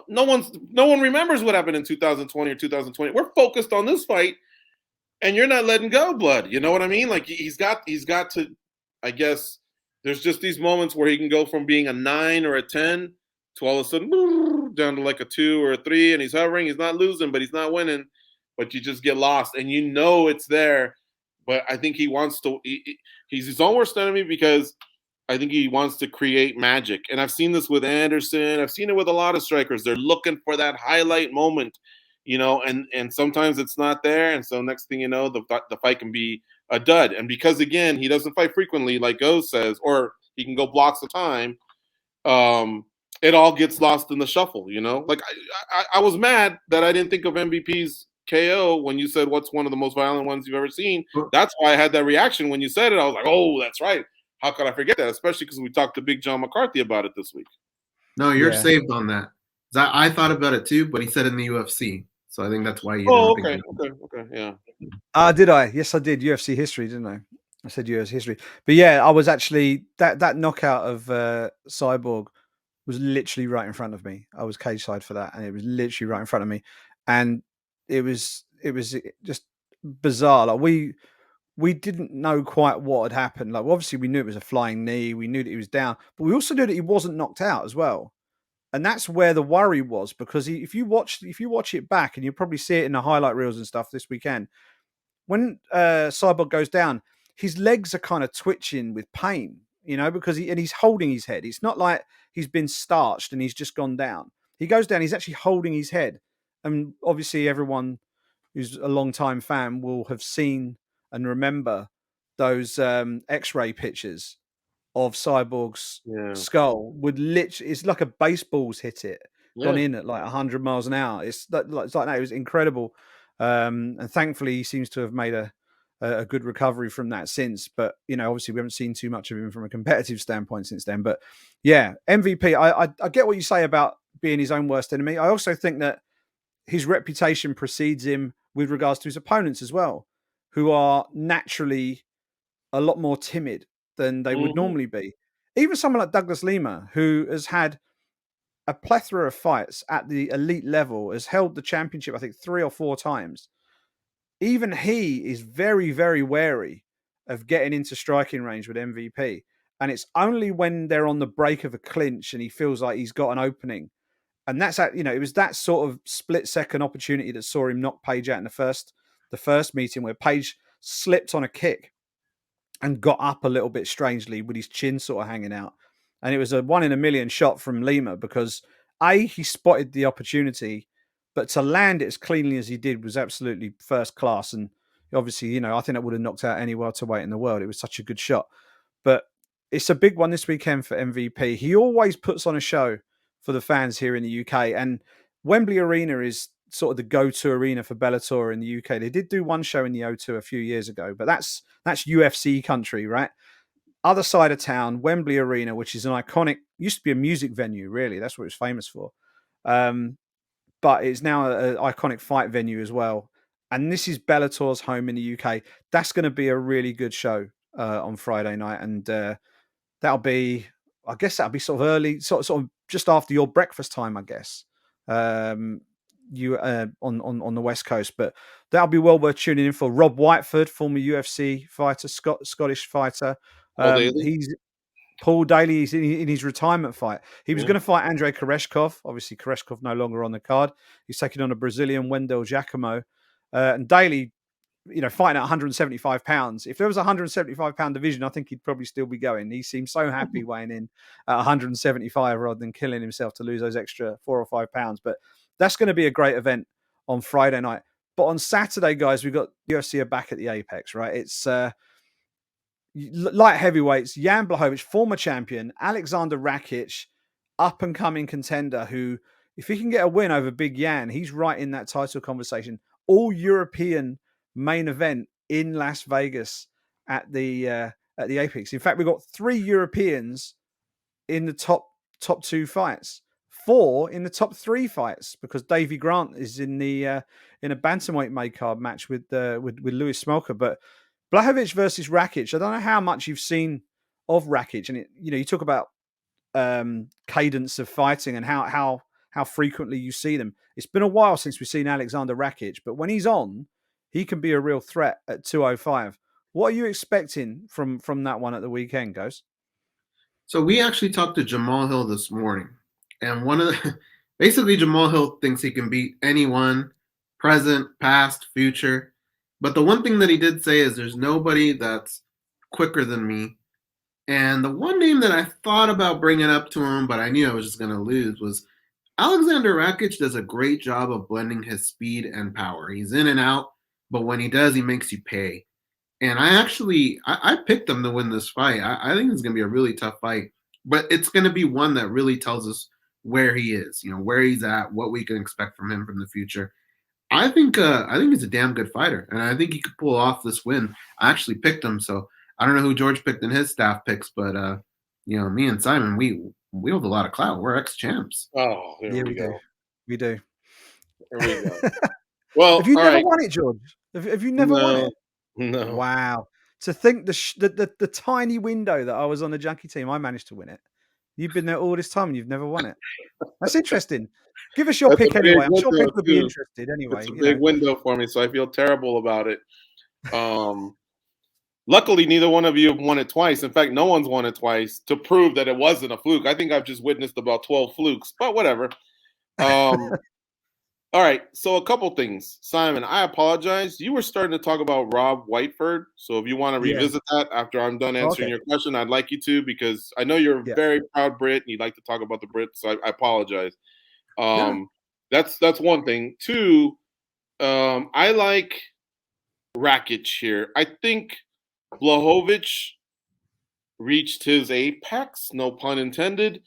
Speaker 3: no one remembers what happened in 2020 or 2020. We're focused on this fight, and you're not letting go, blood. You know what I mean? Like he's got to. I guess there's just these moments where he can go from being a 9 or a 10 to all of a sudden down to like a 2 or a 3, and he's hovering. He's not losing, but he's not winning. But you just get lost, and it's there. But I think he wants to. He's his own worst enemy because I think he wants to create magic. And I've seen this with Anderson. I've seen it with a lot of strikers. They're looking for that highlight moment, and sometimes it's not there. And so next thing you know, the fight can be a dud. And because, again, he doesn't fight frequently, like Goz says, or he can go blocks of time, it all gets lost in the shuffle, Like I was mad that I didn't think of MVP's KO when you said what's one of the most violent ones you've ever seen. That's why I had that reaction when you said it. I was like, oh, that's right. How could I forget that? Especially because we talked to Big John McCarthy about it this week.
Speaker 2: No, you're saved on that. I thought about it too, but he said in the UFC. So I think that's why you didn't think of it.
Speaker 3: Okay, yeah.
Speaker 1: Did I? Yes, I did. UFC history, didn't I? I said UFC history. But yeah, I was actually that knockout of Cyborg was literally right in front of me. I was cage side for that, and it was literally right in front of me. And it was just bizarre. Like we didn't know quite what had happened. Like obviously we knew it was a flying knee. We knew that he was down, but we also knew that he wasn't knocked out as well. And that's where the worry was, because if you watch it back, and you'll probably see it in the highlight reels and stuff this weekend, when Cyborg goes down, his legs are kind of twitching with pain, because he's holding his head. It's not like he's been starched and he's just gone down. He goes down, he's actually holding his head. And obviously everyone who's a long-time fan will have seen and remember those X-ray pictures of Cyborg's skull. It's like a baseball's hit it, gone in at like 100 miles an hour. It's like that. It was incredible. And thankfully he seems to have made a good recovery from that since. But, obviously we haven't seen too much of him from a competitive standpoint since then. But yeah, MVP, I get what you say about being his own worst enemy. I also think that his reputation precedes him with regards to his opponents as well, who are naturally a lot more timid than they would normally be. Even someone like Douglas Lima, who has had a plethora of fights at the elite level, has held the championship, I think, 3 or 4 times. Even he is very, very wary of getting into striking range with MVP. And it's only when they're on the break of a clinch and he feels like he's got an opening. And that's it was that sort of split-second opportunity that saw him knock Page out in the first meeting, where Page slipped on a kick and got up a little bit strangely with his chin sort of hanging out. And it was a 1 in a million shot from Lima because he spotted the opportunity, but to land it as cleanly as he did was absolutely first class. And Obviously, you know, I think that would have knocked out any welterweight in the world. It was such a good shot. But it's a big one this weekend for MVP. He always puts on a show for the fans here in the UK. And Wembley Arena is sort of the go-to arena for Bellator in the UK. They did do one show in the O2 a few years ago, but that's UFC country, right? Other side of town, Wembley Arena, which is an iconic, used to be a music venue, really. That's what it was famous for. But it's now an iconic fight venue as well. And this is Bellator's home in the UK. That's going to be a really good show on Friday night. And that'll be, I guess that'll be sort of early, sort of just after your breakfast time, I guess. You on the West Coast, but that'll be well worth tuning in for. Rob Whiteford, former UFC fighter, Scottish fighter. He's Paul Daly. He's in his retirement fight. He was going to fight Andrei Koreshkov. Obviously, Koreshkov no longer on the card. He's taking on a Brazilian, Wendell Giacomo, and Daly, you know, fighting at 175 pounds. If there was a 175-pound division, I think he'd probably still be going. He seems so happy weighing in at 175 rather than killing himself to lose those extra 4 or 5 pounds. But that's going to be a great event on Friday night. But on Saturday, guys, we've got UFC are back at the Apex, right? It's light heavyweights, Jan Blachowicz, former champion, Alexander Rakic, up-and-coming contender who, if he can get a win over Big Jan, he's right in that title conversation. All European main event in Las Vegas at the Apex. In fact, we've got 3 Europeans in the top 2 fights, 4 in the top 3 fights, because Davey Grant is in a bantamweight made card match with Louis Smolka. But Blachowicz versus Rakic, I don't know how much you've seen of Rakic, and you talk about cadence of fighting and how frequently you see them. It's been a while since we've seen Alexander Rakic, but when he's on, he can be a real threat at 205. What are you expecting from that one at the weekend, Ghost?
Speaker 2: So we actually talked to Jamal Hill this morning, and basically Jamal Hill thinks he can beat anyone, present, past, future. But the one thing that he did say is there's nobody that's quicker than me. And the one name that I thought about bringing up to him, but I knew I was just going to lose, was Alexander Rakic does a great job of blending his speed and power. He's in and out, but when he does, he makes you pay. And I picked him to win this fight. I think it's going to be a really tough fight, but it's going to be one that really tells us where he is, where he's at, what we can expect from him from the future. I think he's a damn good fighter, and I think he could pull off this win. I actually picked him, so I don't know who George picked in his staff picks, but me and Simon, we hold a lot of clout. We're ex-champs.
Speaker 3: Oh, here we go.
Speaker 1: We do.
Speaker 3: Here we go. Well,
Speaker 1: have you never won it, George? Have you never won it?
Speaker 3: No.
Speaker 1: Wow. To think the tiny window that I was on the junkie team, I managed to win it. You've been there all this time and you've never won it. That's interesting. Give us your pick anyway. I'm sure people will be interested anyway.
Speaker 3: It's a big window for me, so I feel terrible about it. Luckily, neither one of you have won it twice. In fact, no one's won it twice to prove that it wasn't a fluke. I think I've just witnessed about 12 flukes, but whatever. All right, so a couple things. Simon, I apologize. You were starting to talk about Rob Whiteford, so if you want to revisit that after I'm done answering your question, I'd like you to, because I know you're a very proud Brit and you'd like to talk about the Brits, so I apologize. That's one thing. 2, I like Rakic here. I think Blachowicz reached his apex, no pun intended,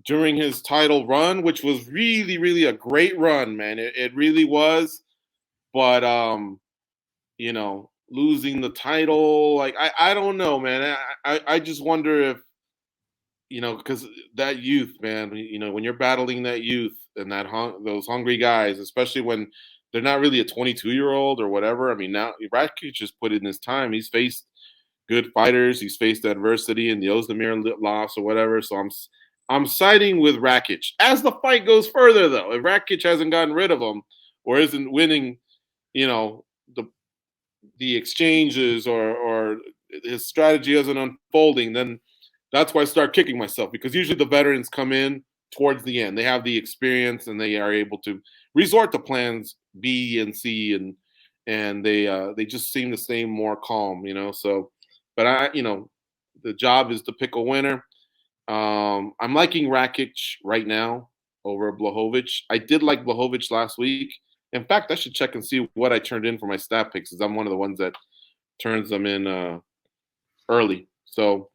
Speaker 3: during his title run, which was really, really a great run, man. It really was. But, losing the title, I don't know, man. I just wonder if, because that youth, man, when you're battling that youth and those hungry guys, especially when they're not really a 22-year-old or whatever. I mean, now Rakic just put in his time. He's faced good fighters. He's faced adversity in the Ozdemir loss or whatever. So I'm siding with Rakic. As the fight goes further, though, if Rakic hasn't gotten rid of him or isn't winning, the exchanges or his strategy isn't unfolding, then that's why I start kicking myself, because usually the veterans come in towards the end. They have the experience and they are able to resort to plans B and C, and they just seem to stay more calm, So, but the job is to pick a winner. I'm liking Rakic right now over Blachowicz. I did like Blachowicz last week, In fact, I should check and see what I turned in for my stat picks, because I'm one of the ones that turns them in early. So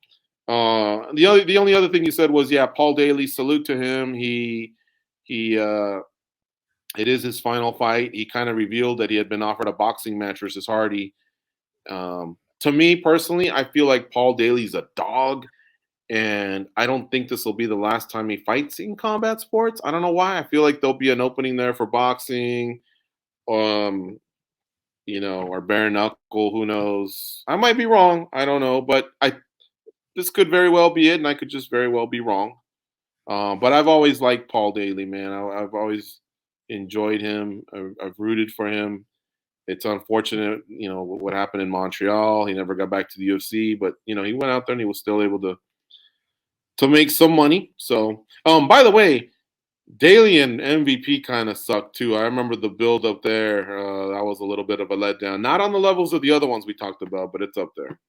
Speaker 3: the only other thing you said was, yeah, Paul Daly. Salute to him. He it is his final fight. He kind of revealed that he had been offered a boxing match versus Hardy. To me personally, I feel like Paul Daly's a dog, and I don't think this will be the last time he fights in combat sports. I don't know why. I feel like there'll be an opening there for boxing, or bare knuckle. Who knows? I might be wrong. I don't know, but this could very well be it, and I could just very well be wrong. But I've always liked Paul Daly, man. I've always enjoyed him. I've rooted for him. It's unfortunate, what happened in Montreal. He never got back to the UFC, but he went out there and he was still able to make some money. So, by the way, Daly and MVP kind of sucked too. I remember the build up there. That was a little bit of a letdown. Not on the levels of the other ones we talked about, but it's up there.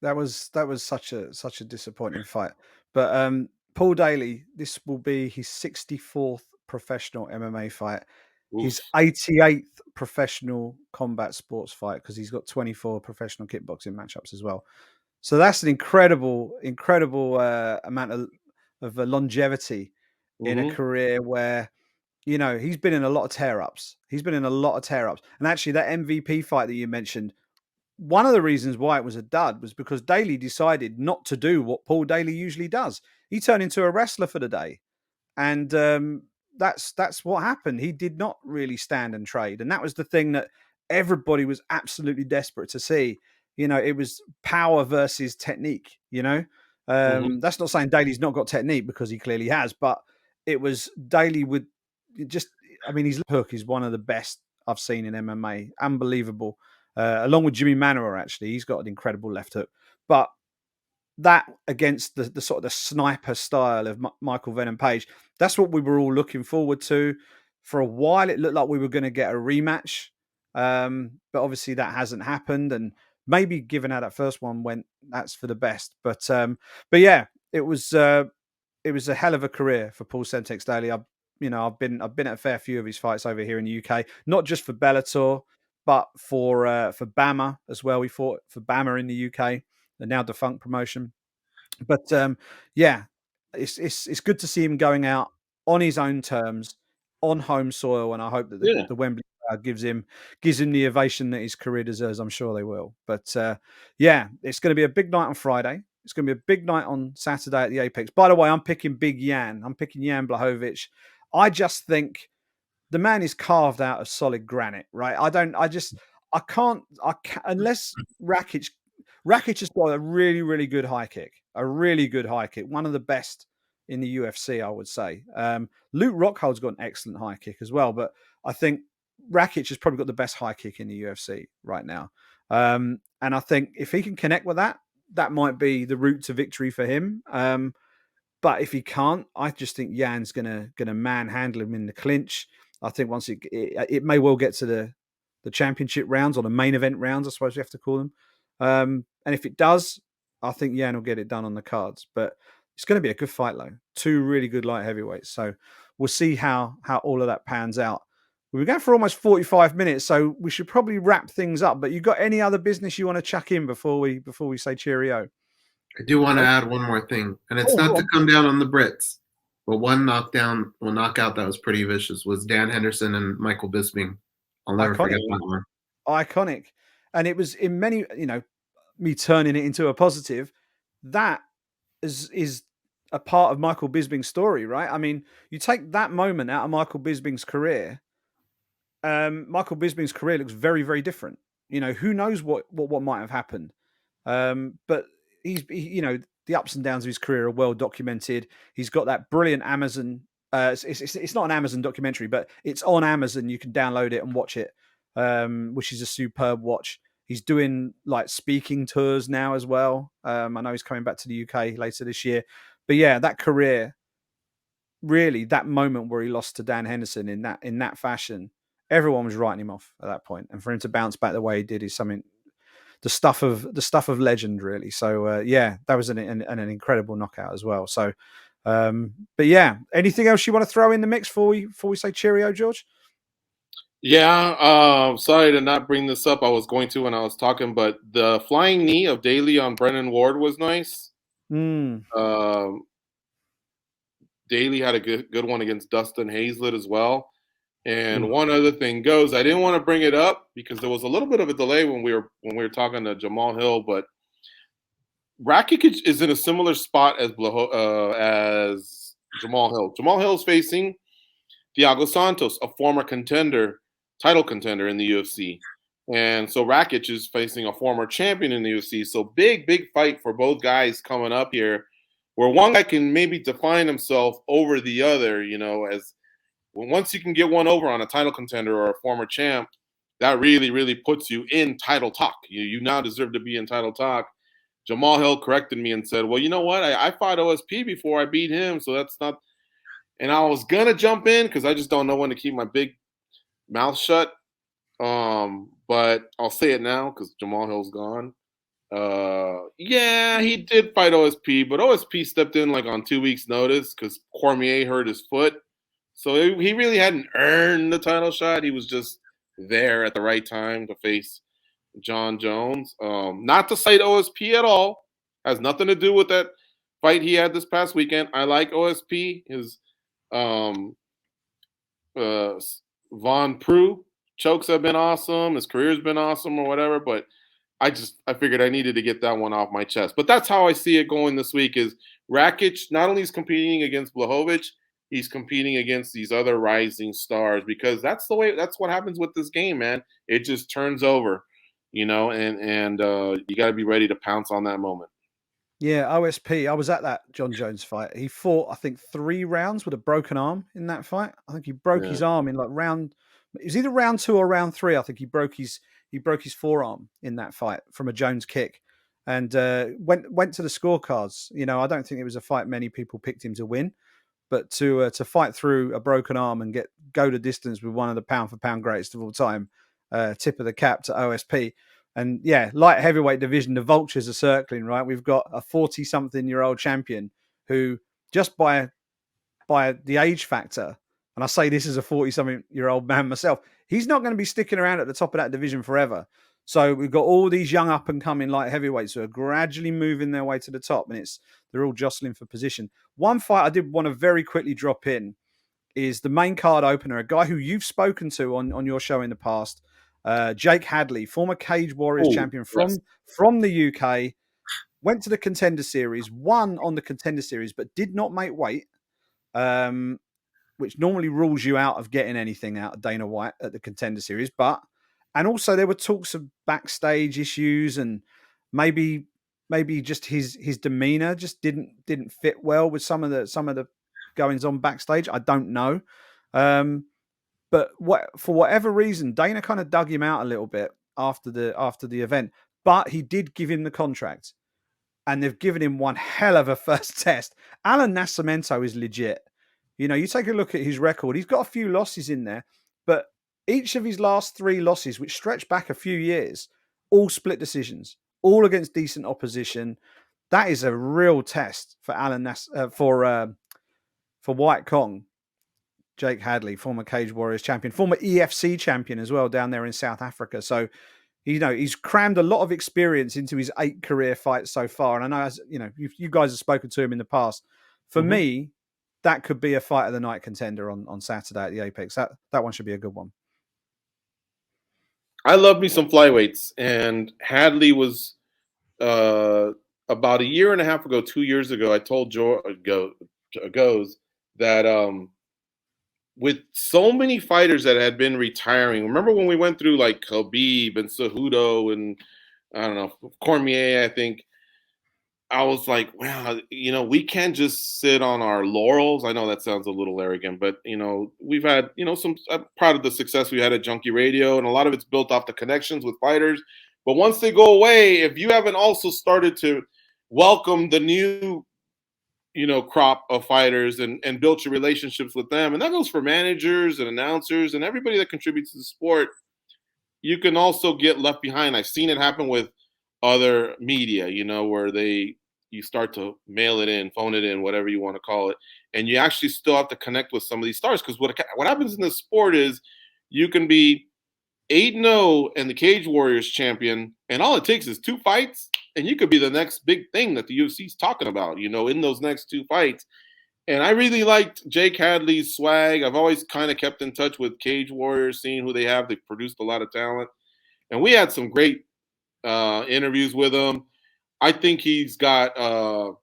Speaker 1: That was such a disappointing fight. But Paul Daly, this will be his 64th professional MMA fight.
Speaker 3: Oof.
Speaker 1: His 88th professional combat sports fight, because he's got 24 professional kickboxing matchups as well. So that's an incredible amount of longevity in a career where, he's been in a lot of tear-ups. And actually, that MVP fight that you mentioned, one of the reasons why it was a dud was because Daly decided not to do what Paul Daly usually does. He turned into a wrestler for the day. And that's what happened. He did not really stand and trade. And that was the thing that everybody was absolutely desperate to see. It was power versus technique, That's not saying Daly's not got technique, because he clearly has, but it was Daly with his left hook is one of the best I've seen in MMA. Unbelievable. Along with Jimmy Manuwa, actually. He's got an incredible left hook. But that against the sort of the sniper style of Michael Venom Page, that's what we were all looking forward to. For a while, it looked like we were going to get a rematch. But obviously that hasn't happened. And maybe given how that first one went, that's for the best. But yeah, it was a hell of a career for Paul Sentex Daly. I've been at a fair few of his fights over here in the UK, not just for Bellator, but for BAMMA as well. We fought for BAMMA in the UK, the now defunct promotion. But yeah, it's good to see him going out on his own terms, on home soil, and I hope that the Wembley crowd gives him the ovation that his career deserves. I'm sure they will. But yeah, it's going to be a big night on Friday. It's going to be a big night on Saturday at the Apex. By the way, I'm picking Big Jan. I'm picking Jan Blachowicz. I just think the man is carved out of solid granite, right? I can't unless Rakic has got a really, really good high kick, one of the best in the UFC, I would say. Luke Rockhold's got an excellent high kick as well, but I think Rakic has probably got the best high kick in the UFC right now. And I think if he can connect with that, that might be the route to victory for him. But if he can't, I just think Jan's gonna manhandle him in the clinch. I think once it may well get to the championship rounds, or the main event rounds, I suppose we have to call them. And if it does, I think Jan will get it done on the cards. But it's going to be a good fight, though. Two really good light heavyweights. So we'll see how all of that pans out. We're going for almost 45 minutes, so we should probably wrap things up. But you got any other business you want to chuck in before we say cheerio?
Speaker 2: I do want to add one more thing, and it's not to come down on the Brits, but one knockout that was pretty vicious was Dan Henderson and Michael Bisping. I'll never forget that one.
Speaker 1: Iconic. And it was in many, me turning it into a positive, that is a part of Michael Bisping's story, right? I mean, you take that moment out of Michael Bisping's career, Michael Bisping's career looks very, very different. Who knows what might have happened. But the ups and downs of his career are well documented. He's got that brilliant Amazon. It's not an Amazon documentary, but it's on Amazon. You can download it and watch it, which is a superb watch. He's doing like speaking tours now as well. I know he's coming back to the UK later this year. But yeah, that career, really, that moment where he lost to Dan Henderson in that fashion, everyone was writing him off at that point. And for him to bounce back the way he did is something. The stuff of legend, really. So yeah, that was an incredible knockout as well. So, but yeah, anything else you want to throw in the mix before we say cheerio, George?
Speaker 3: Yeah, sorry to not bring this up. I was going to when I was talking, but the flying knee of Daly on Brennan Ward was nice.
Speaker 1: Mm.
Speaker 3: Um, Daly had a good one against Dustin Hazlett as well. And one other thing goes, I didn't want to bring it up because there was a little bit of a delay when we were talking to Jamal Hill, but Rakic is in a similar spot as Jamal Hill. Jamal Hill's facing Thiago Santos, a former title contender in the UFC. And so Rakic is facing a former champion in the UFC. So big fight for both guys coming up here, where one guy can maybe define himself over the other, as once you can get one over on a title contender or a former champ, that really puts you in title talk. You now deserve to be in title talk. Jamal Hill corrected me and said, well, you know what? I fought OSP before I beat him, so that's not. And I was going to jump in because I just don't know when to keep my big mouth shut. But I'll say it now because Jamal Hill's gone. Yeah, he did fight OSP, but OSP stepped in like on 2 weeks' notice because Cormier hurt his foot. So he really hadn't earned the title shot. He was just there at the right time to face John Jones. Not to cite OSP at all. Has nothing to do with that fight he had this past weekend. I like OSP. His Von Prue chokes have been awesome. His career's been awesome or whatever, but I figured I needed to get that one off my chest. But that's how I see it going this week is Rakic not only is competing against Blachowicz, he's competing against these other rising stars because that's what happens with this game, man. It just turns over, and you got to be ready to pounce on that moment.
Speaker 1: Yeah, OSP. I was at that John Jones fight. He fought, I think, 3 rounds with a broken arm in that fight. I think he broke his arm in like round. It was either round 2 or round 3. I think he broke his forearm in that fight from a Jones kick, and went to the scorecards. I don't think it was a fight many people picked him to win, but to fight through a broken arm and go the distance with one of the pound for pound greatest of all time, tip of the cap to OSP. And yeah, light heavyweight division, the vultures are circling, right? We've got a 40-something-year-old champion who, just by the age factor, and I say this as a 40-something-year-old man myself, he's not going to be sticking around at the top of that division forever. So we've got all these young up-and-coming light heavyweights who are gradually moving their way to the top, and they're all jostling for position. One fight I did want to very quickly drop in is the main card opener, a guy who you've spoken to on your show in the past, Jake Hadley, former Cage Warriors champion from the UK, went to the Contender Series, won on the Contender Series, but did not make weight, which normally rules you out of getting anything out of Dana White at the Contender Series. And also there were talks of backstage issues and maybe just his demeanor just didn't fit well with some of the goings on backstage. I don't know. But for whatever reason, Dana kind of dug him out a little bit after the event. But he did give him the contract, and they've given him one hell of a first test. Alan Nascimento is legit. You take a look at his record. He's got a few losses in there, but each of his last 3 losses, which stretch back a few years, all split decisions, all against decent opposition. That is a real test for for White Kong. Jake Hadley, former Cage Warriors champion, former EFC champion as well down there in South Africa. So, he's crammed a lot of experience into his 8 career fights so far. And I know, as you guys have spoken to him in the past. For me, that could be a fight of the night contender on Saturday at the Apex. That one should be a good one.
Speaker 3: I love me some flyweights, and Hadley was about a year and a half ago, 2 years ago. I told Joe goes that with so many fighters that had been retiring. Remember when we went through like Khabib and Cejudo and I don't know, Cormier, I think. I was like, wow, we can't just sit on our laurels. I know that sounds a little arrogant, but we've had, I'm proud of the success we had at Junkie Radio, and a lot of it's built off the connections with fighters. But once they go away, if you haven't also started to welcome the new, crop of fighters and built your relationships with them, and that goes for managers and announcers and everybody that contributes to the sport, you can also get left behind. I've seen it happen with other media, where you start to mail it in, phone it in, whatever you want to call it. And you actually still have to connect with some of these stars. Because what happens in this sport is you can be 8-0 and the Cage Warriors champion, and all it takes is 2 fights, and you could be the next big thing that the UFC is talking about, in those next 2 fights. And I really liked Jake Hadley's swag. I've always kind of kept in touch with Cage Warriors, seeing who they have. They've produced a lot of talent. And we had some great interviews with him. I think he's got,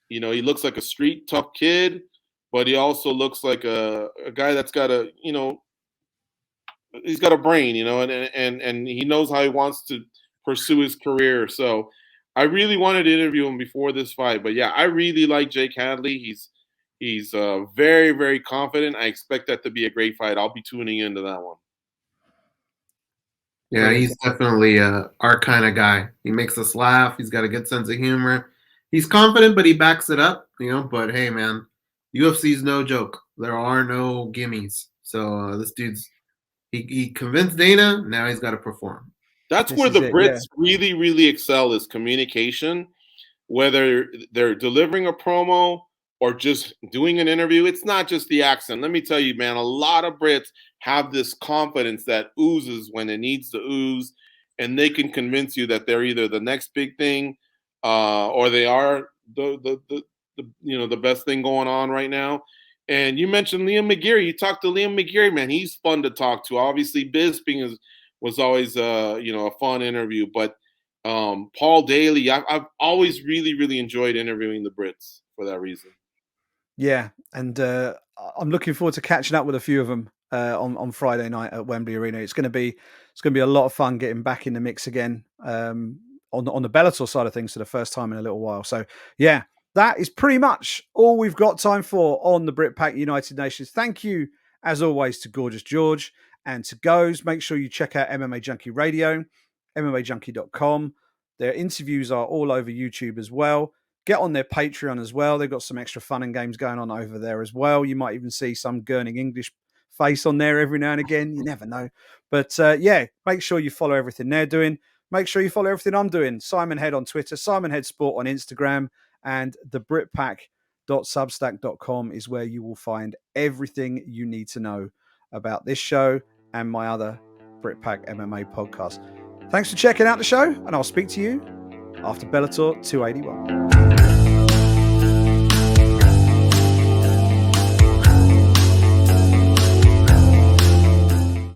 Speaker 3: he looks like a street tough kid, but he also looks like a guy that's got he's got a brain, and he knows how he wants to pursue his career. So I really wanted to interview him before this fight. But yeah, I really like Jake Hadley. He's very, very confident. I expect that to be a great fight. I'll be tuning into that one.
Speaker 2: Yeah, he's definitely our kind of guy. He makes us laugh. He's got a good sense of humor. He's confident, but he backs it up, But hey, man, UFC's no joke. There are no gimmies. So this dude's he convinced Dana. Now he's got to perform.
Speaker 3: That's where the Brits really, really excel is communication. Whether they're delivering a promo or just doing an interview, it's not just the accent. Let me tell you, man, a lot of Brits have this confidence that oozes when it needs to ooze, and they can convince you that they're either the next big thing or they are the best thing going on right now. And you mentioned Liam McGeary. You talked to Liam McGeary, man. He's fun to talk to. Obviously, Bisping was always a fun interview, but Paul Daly, I've always really, really enjoyed interviewing the Brits for that reason.
Speaker 1: Yeah, and I'm looking forward to catching up with a few of them on Friday night at Wembley Arena. It's going to be a lot of fun getting back in the mix again on the Bellator side of things for the first time in a little while. So yeah, that is pretty much all we've got time for on the Brit Pack United Nations. Thank you, as always, to Gorgeous George and to Goes. Make sure you check out MMA Junkie Radio, MMAJunkie.com. Their interviews are all over YouTube as well. Get on their Patreon as well. They've got some extra fun and games going on over there as well. You might even see some gurning English face on there every now and again. You never know. But yeah, make sure you follow everything they're doing. Make sure you follow everything I'm doing. Simon Head on Twitter, Simon Head Sport on Instagram, and the Britpack.substack.com is where you will find everything you need to know about this show and my other Britpack MMA podcast. Thanks for checking out the show, and I'll speak to you after Bellator 281.